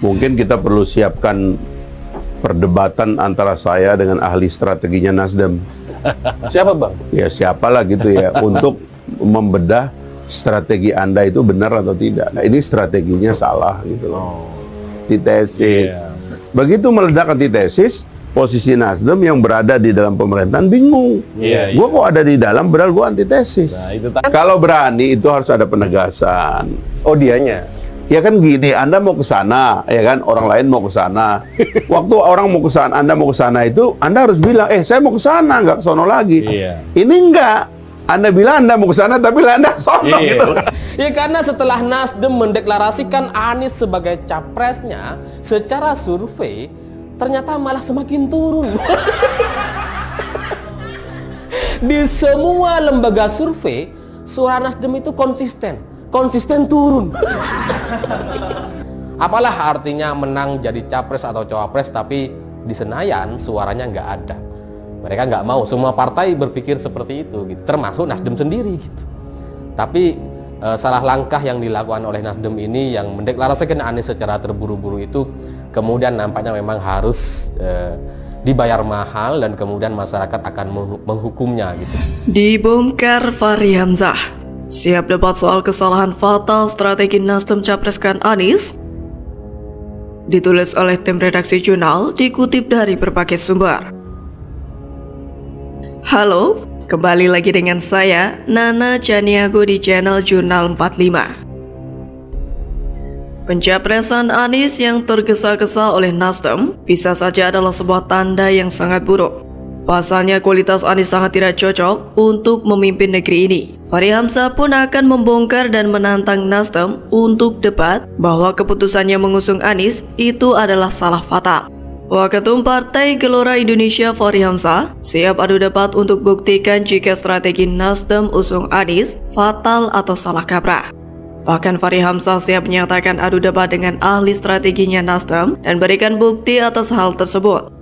Mungkin kita perlu siapkan perdebatan antara saya dengan ahli strateginya Nasdem. Siapa Bang? Ya siapalah gitu ya, untuk membedah strategi Anda itu benar atau tidak. Nah, ini strateginya salah gitu loh. Antitesis. Begitu meledak antitesis, posisi Nasdem yang berada di dalam pemerintahan bingung. Gue kok ada di dalam, padahal gue antitesis. Nah, itu kalau berani itu harus ada penegasan. Oh, dianya. Ya kan gini, Anda mau ke sana, ya kan, orang lain mau ke sana. Waktu orang mau ke sana, Anda mau ke sana itu, Anda harus bilang, saya mau ke sana, nggak ke sono lagi. Ini enggak. Anda bilang Anda mau ke sana, tapi Anda sono gitu. Ya karena setelah Nasdem mendeklarasikan Anies sebagai capresnya, secara survei ternyata malah semakin turun. Di semua lembaga survei, suara Nasdem itu konsisten turun. Apalah artinya menang jadi capres atau cawapres, tapi di Senayan suaranya nggak ada. Mereka nggak mau, semua partai berpikir seperti itu, gitu. Termasuk Nasdem sendiri, gitu. Tapi salah langkah yang dilakukan oleh Nasdem ini yang mendeklarasikan Anies secara terburu-buru itu kemudian nampaknya memang harus dibayar mahal dan kemudian masyarakat akan menghukumnya, gitu. Dibongkar Fahri Hamzah. Siap debat soal kesalahan fatal strategi Nasdem capreskan Anies. Ditulis oleh tim redaksi jurnal, dikutip dari berbagai sumber. Halo, kembali lagi dengan saya, Nana Chaniago di channel Jurnal 45. Pencapresan Anies yang tergesa-gesa oleh Nasdem bisa saja adalah sebuah tanda yang sangat buruk. Pasalnya kualitas Anies sangat tidak cocok untuk memimpin negeri ini. Fahri Hamzah pun akan membongkar dan menantang Nasdem untuk debat bahwa keputusannya mengusung Anies itu adalah salah fatal. Waketum Partai Gelora Indonesia Fahri Hamzah siap adu debat untuk buktikan jika strategi Nasdem usung Anies fatal atau salah kaprah. Bahkan Fahri Hamzah siap menyatakan adu debat dengan ahli strateginya Nasdem dan berikan bukti atas hal tersebut.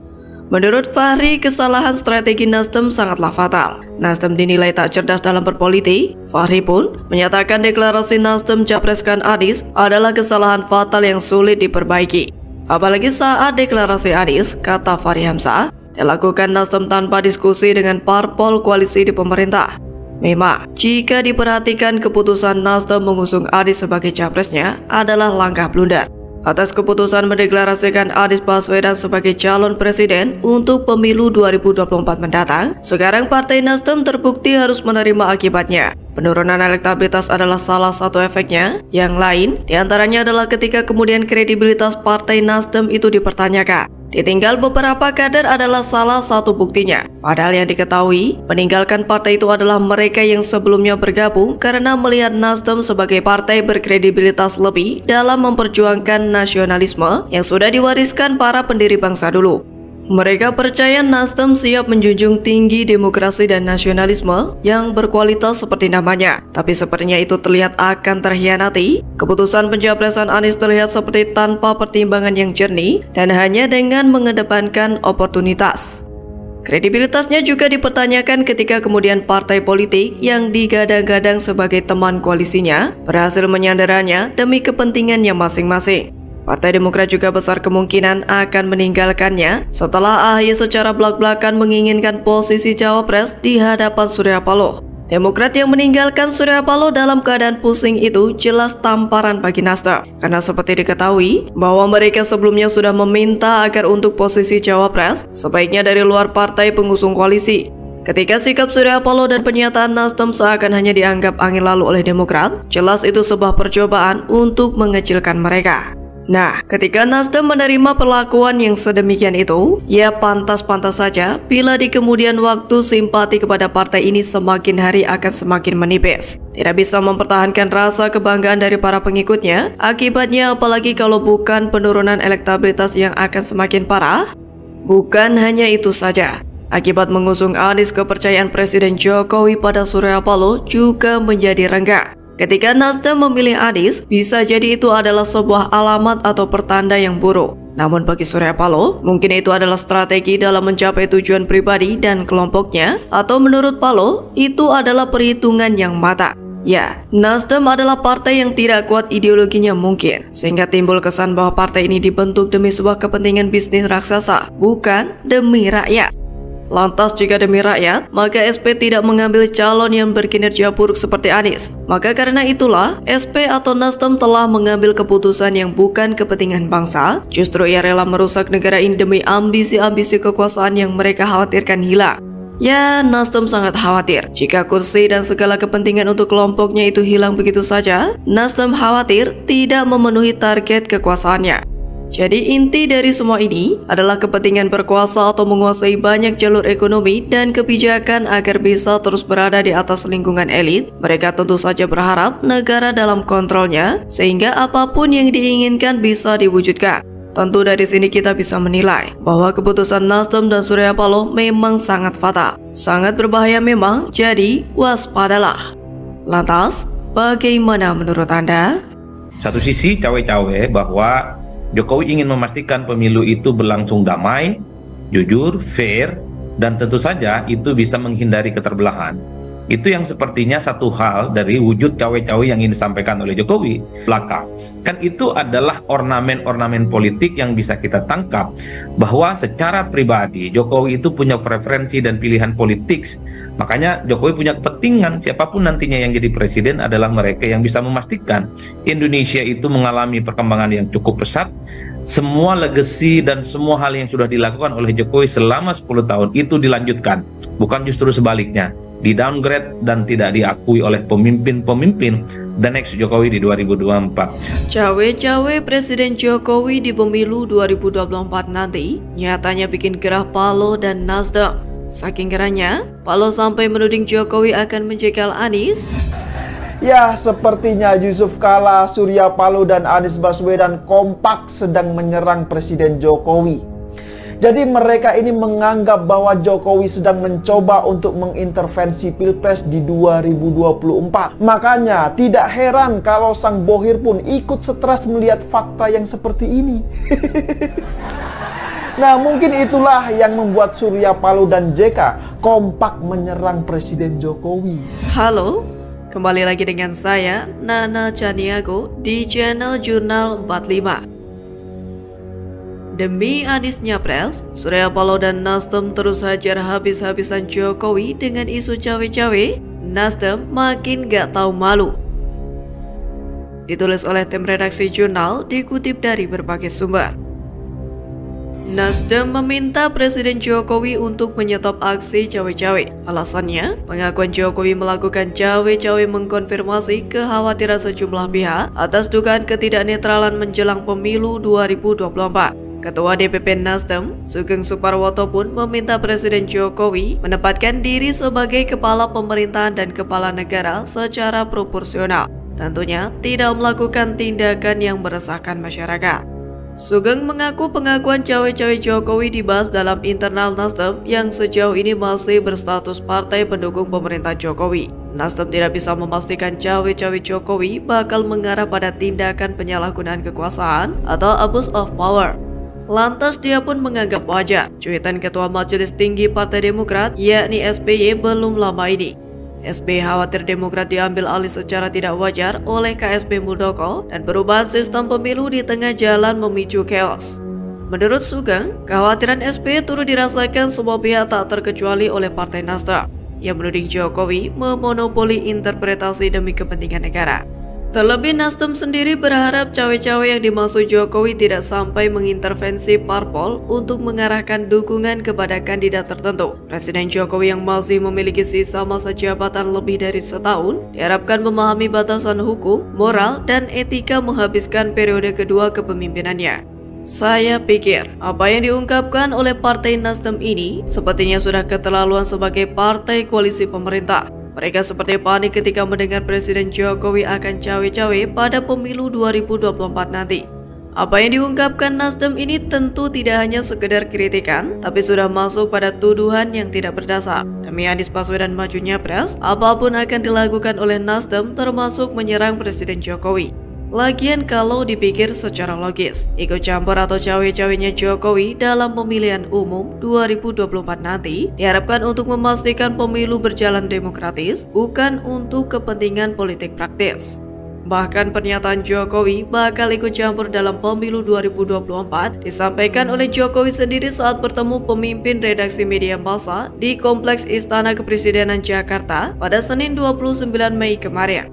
Menurut Fahri, kesalahan strategi Nasdem sangatlah fatal. Nasdem dinilai tak cerdas dalam berpolitik. Fahri pun menyatakan deklarasi Nasdem capreskan Anies adalah kesalahan fatal yang sulit diperbaiki. Apalagi saat deklarasi Anies, kata Fahri Hamzah, dilakukan Nasdem tanpa diskusi dengan parpol koalisi di pemerintah. Memang, jika diperhatikan keputusan Nasdem mengusung Anies sebagai capresnya adalah langkah blunder. Atas keputusan mendeklarasikan Anies Baswedan sebagai calon presiden untuk pemilu 2024 mendatang, sekarang Partai Nasdem terbukti harus menerima akibatnya. Penurunan elektabilitas adalah salah satu efeknya. Yang lain diantaranya adalah ketika kemudian kredibilitas Partai Nasdem itu dipertanyakan. Ditinggal beberapa kader adalah salah satu buktinya. Padahal yang diketahui, meninggalkan partai itu adalah mereka yang sebelumnya bergabung karena melihat Nasdem sebagai partai berkredibilitas lebih dalam memperjuangkan nasionalisme yang sudah diwariskan para pendiri bangsa dulu. Mereka percaya Nasdem siap menjunjung tinggi demokrasi dan nasionalisme yang berkualitas seperti namanya. Tapi sepertinya itu terlihat akan terhianati. Keputusan pencapresan Anies terlihat seperti tanpa pertimbangan yang jernih dan hanya dengan mengedepankan oportunitas. Kredibilitasnya juga dipertanyakan ketika kemudian partai politik yang digadang-gadang sebagai teman koalisinya berhasil menyandaranya demi kepentingannya masing-masing. Partai Demokrat juga besar kemungkinan akan meninggalkannya setelah AHY secara belak-belakan menginginkan posisi cawapres di hadapan Surya Paloh. Demokrat yang meninggalkan Surya Paloh dalam keadaan pusing itu jelas tamparan bagi Nasdem. Karena seperti diketahui bahwa mereka sebelumnya sudah meminta agar untuk posisi cawapres sebaiknya dari luar partai pengusung koalisi. Ketika sikap Surya Paloh dan pernyataan Nasdem seakan hanya dianggap angin lalu oleh Demokrat, jelas itu sebuah percobaan untuk mengecilkan mereka. Nah, ketika Nasdem menerima perlakuan yang sedemikian itu, ya pantas-pantas saja bila di kemudian waktu simpati kepada partai ini semakin hari akan semakin menipis. Tidak bisa mempertahankan rasa kebanggaan dari para pengikutnya, akibatnya apalagi kalau bukan penurunan elektabilitas yang akan semakin parah. Bukan hanya itu saja, akibat mengusung Anies, kepercayaan Presiden Jokowi pada Surya Paloh juga menjadi renggang. Ketika Nasdem memilih Anies, bisa jadi itu adalah sebuah alamat atau pertanda yang buruk. Namun bagi Surya Paloh, mungkin itu adalah strategi dalam mencapai tujuan pribadi dan kelompoknya, atau menurut Paloh, itu adalah perhitungan yang matang. Ya, Nasdem adalah partai yang tidak kuat ideologinya mungkin, sehingga timbul kesan bahwa partai ini dibentuk demi sebuah kepentingan bisnis raksasa, bukan demi rakyat. Lantas jika demi rakyat, maka SP tidak mengambil calon yang berkinerja buruk seperti Anies. Maka karena itulah, SP atau Nasdem telah mengambil keputusan yang bukan kepentingan bangsa, justru ia rela merusak negara ini demi ambisi-ambisi kekuasaan yang mereka khawatirkan hilang. Ya, Nasdem sangat khawatir jika kursi dan segala kepentingan untuk kelompoknya itu hilang begitu saja. Nasdem khawatir tidak memenuhi target kekuasaannya. Jadi inti dari semua ini adalah kepentingan berkuasa atau menguasai banyak jalur ekonomi dan kebijakan agar bisa terus berada di atas lingkungan elit. Mereka tentu saja berharap negara dalam kontrolnya sehingga apapun yang diinginkan bisa diwujudkan. Tentu dari sini kita bisa menilai bahwa keputusan Nasdem dan Surya Paloh memang sangat fatal. Sangat berbahaya memang, jadi waspadalah. Lantas, bagaimana menurut Anda? Satu sisi cawe-cawe bahwa Jokowi ingin memastikan pemilu itu berlangsung damai, jujur, fair, dan tentu saja itu bisa menghindari keterbelahan. Itu yang sepertinya satu hal dari wujud cawe-cawe yang ingin disampaikan oleh Jokowi belakang. Kan itu adalah ornamen-ornamen politik yang bisa kita tangkap bahwa secara pribadi Jokowi itu punya preferensi dan pilihan politik. Makanya Jokowi punya kepentingan siapapun nantinya yang jadi presiden adalah mereka yang bisa memastikan Indonesia itu mengalami perkembangan yang cukup pesat. Semua legacy dan semua hal yang sudah dilakukan oleh Jokowi selama 10 tahun itu dilanjutkan, bukan justru sebaliknya, di-downgrade dan tidak diakui oleh pemimpin-pemimpin the next Jokowi di 2024. Cawe-cawe Presiden Jokowi di pemilu 2024 nanti nyatanya bikin gerah Paloh dan Nasdem. Saking gerahnya, Paloh sampai menuding Jokowi akan menjegal Anies. Ya, sepertinya Yusuf Kala, Surya Paloh, dan Anies Baswedan kompak sedang menyerang Presiden Jokowi. Jadi mereka ini menganggap bahwa Jokowi sedang mencoba untuk mengintervensi Pilpres di 2024. Makanya tidak heran kalau sang bohir pun ikut stres melihat fakta yang seperti ini. Nah, mungkin itulah yang membuat Surya Paloh dan JK kompak menyerang Presiden Jokowi. Halo, kembali lagi dengan saya, Nana Chaniago, di channel Jurnal 45. Demi Anies Nyapres, Surya Paloh dan Nasdem terus hajar habis-habisan Jokowi dengan isu cawe-cawe. Nasdem makin gak tahu malu. Ditulis oleh tim redaksi jurnal, dikutip dari berbagai sumber. Nasdem meminta Presiden Jokowi untuk menyetop aksi cawe-cawe. Alasannya, pengakuan Jokowi melakukan cawe-cawe mengkonfirmasi kekhawatiran sejumlah pihak atas dugaan ketidaknetralan menjelang pemilu 2024. Ketua DPP Nasdem, Sugeng Suparwoto pun meminta Presiden Jokowi menempatkan diri sebagai kepala pemerintahan dan kepala negara secara proporsional. Tentunya tidak melakukan tindakan yang meresahkan masyarakat. Sugeng mengaku pengakuan cawe-cawe Jokowi dibahas dalam internal Nasdem yang sejauh ini masih berstatus partai pendukung pemerintah Jokowi. Nasdem tidak bisa memastikan cawe-cawe Jokowi bakal mengarah pada tindakan penyalahgunaan kekuasaan atau abuse of power. Lantas dia pun menganggap wajar cuitan Ketua Majelis Tinggi Partai Demokrat yakni SBY belum lama ini. SBY khawatir Demokrat diambil alih secara tidak wajar oleh KSP Muldoko dan perubahan sistem pemilu di tengah jalan memicu chaos. Menurut Sugeng, kekhawatiran SBY turut dirasakan semua pihak tak terkecuali oleh Partai Nasdem yang menuding Jokowi memonopoli interpretasi demi kepentingan negara. Terlebih Nasdem sendiri berharap cawe-cawe yang dimaksud Jokowi tidak sampai mengintervensi parpol untuk mengarahkan dukungan kepada kandidat tertentu. Presiden Jokowi yang masih memiliki sisa masa jabatan lebih dari setahun diharapkan memahami batasan hukum, moral, dan etika menghabiskan periode kedua kepemimpinannya. Saya pikir apa yang diungkapkan oleh Partai Nasdem ini sepertinya sudah keterlaluan sebagai partai koalisi pemerintah. Mereka seperti panik ketika mendengar Presiden Jokowi akan cawe-cawe pada pemilu 2024 nanti. Apa yang diungkapkan Nasdem ini tentu tidak hanya sekedar kritikan, tapi sudah masuk pada tuduhan yang tidak berdasar. Demi Anies Baswedan maju Nyapres, apapun akan dilakukan oleh Nasdem termasuk menyerang Presiden Jokowi. Lagian kalau dipikir secara logis, ikut campur atau cawe-cawenya Jokowi dalam pemilihan umum 2024 nanti diharapkan untuk memastikan pemilu berjalan demokratis, bukan untuk kepentingan politik praktis. Bahkan pernyataan Jokowi bakal ikut campur dalam pemilu 2024 disampaikan oleh Jokowi sendiri saat bertemu pemimpin redaksi media massa di Kompleks Istana Kepresidenan Jakarta pada Senin 29 Mei kemarin.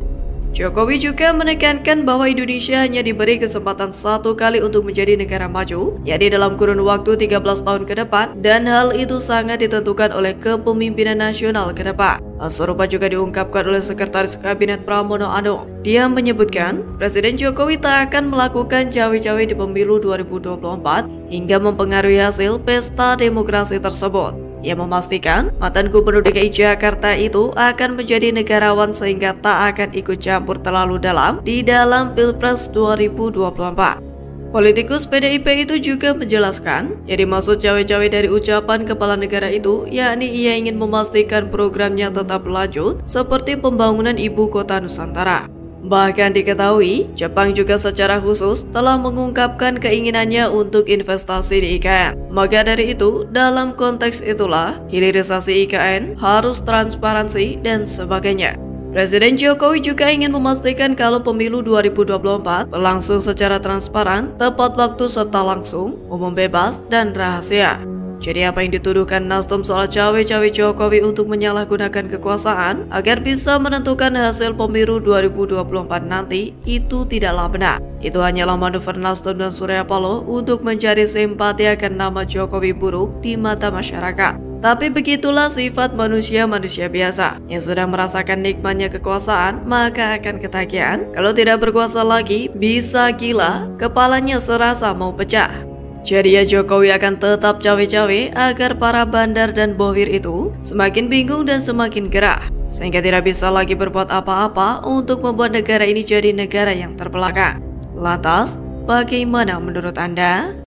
Jokowi juga menekankan bahwa Indonesia hanya diberi kesempatan satu kali untuk menjadi negara maju, yakni dalam kurun waktu 13 tahun ke depan, dan hal itu sangat ditentukan oleh kepemimpinan nasional ke depan. Hal serupa juga diungkapkan oleh Sekretaris Kabinet Pramono Anung. Dia menyebutkan, Presiden Jokowi tak akan melakukan cawe-cawe di pemilu 2024 hingga mempengaruhi hasil pesta demokrasi tersebut. Ia memastikan mantan Gubernur DKI Jakarta itu akan menjadi negarawan sehingga tak akan ikut campur terlalu dalam di dalam Pilpres 2024. Politikus PDIP itu juga menjelaskan, yang dimaksud cawe-cawe dari ucapan kepala negara itu, yakni ia ingin memastikan programnya tetap lanjut seperti pembangunan ibu kota Nusantara. Bahkan diketahui, Jepang juga secara khusus telah mengungkapkan keinginannya untuk investasi di IKN. Maka dari itu, dalam konteks itulah, hilirisasi IKN harus transparansi dan sebagainya. Presiden Jokowi juga ingin memastikan kalau pemilu 2024 berlangsung secara transparan, tepat waktu serta langsung, umum bebas, dan rahasia. Jadi apa yang dituduhkan Nasdem soal cawe-cawe Jokowi untuk menyalahgunakan kekuasaan agar bisa menentukan hasil pemilu 2024 nanti itu tidaklah benar. Itu hanyalah manuver Nasdem dan Surya Paloh untuk mencari simpati akan nama Jokowi buruk di mata masyarakat. Tapi begitulah sifat manusia-manusia biasa yang sudah merasakan nikmatnya kekuasaan, maka akan ketagihan. Kalau tidak berkuasa lagi, bisa gila, kepalanya serasa mau pecah. Jadi ya Jokowi akan tetap cawe-cawe agar para bandar dan bohir itu semakin bingung dan semakin gerah, sehingga tidak bisa lagi berbuat apa-apa untuk membuat negara ini jadi negara yang terbelakang. Lantas, bagaimana menurut Anda?